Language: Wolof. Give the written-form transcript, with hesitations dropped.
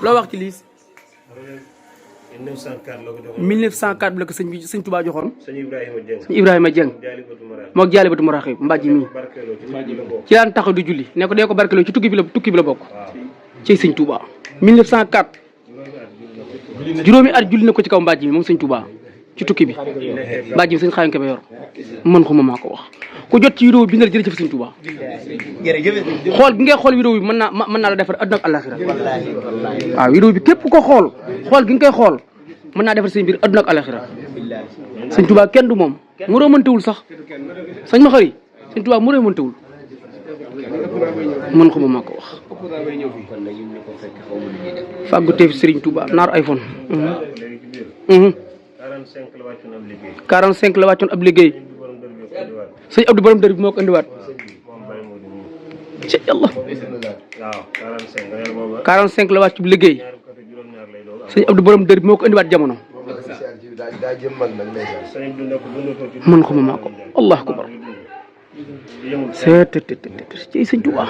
loo wax ci lii. 1904 la ko sëñ bi sëñ Touba joxoon. sëñ Ibrahima Dieng. sëñ Ibrahima Dieng. moog jaalibatu maraaxib mbàjj mi ci daan taxaw di julli ne ko dee ko barkeloo ci tukki bi la bokk. ci sëñ Touba 1904 juróomi at julli na ko ci kaw mbàjj mi moom sëñ Touba ci tukki bi mbàjj mi sëñ Xaadim Kebe yor man xuma maa ko wax ku jot ci vidéo bi bindal jërëjëf sëñ Touba. xool gi ngay xool vidéo bi mën naa la defar àdduna ak àllaaxira. waaw vidéo bi képp ko xool gi nga koy xool mën naa defar seen mbir àdduna ak àllaaxira. sëñ Touba kenn du moom mu romantewul sax sëñ ma xëri sëñ Touba mu romantewul man xuma maa ko wax. fàggu teef Serigne Touba naar iPhone. 45 la wàccoon ab liggéey. sëñ Abdou borom dër bi moo ko indiwaat. ci yàlla. 45 la wàcc bu liggéey. sëñ Abdou borom dër bi moo ko indiwaat jamono. man xuma maa ko allah akbar. c'est ci sëñ Touba.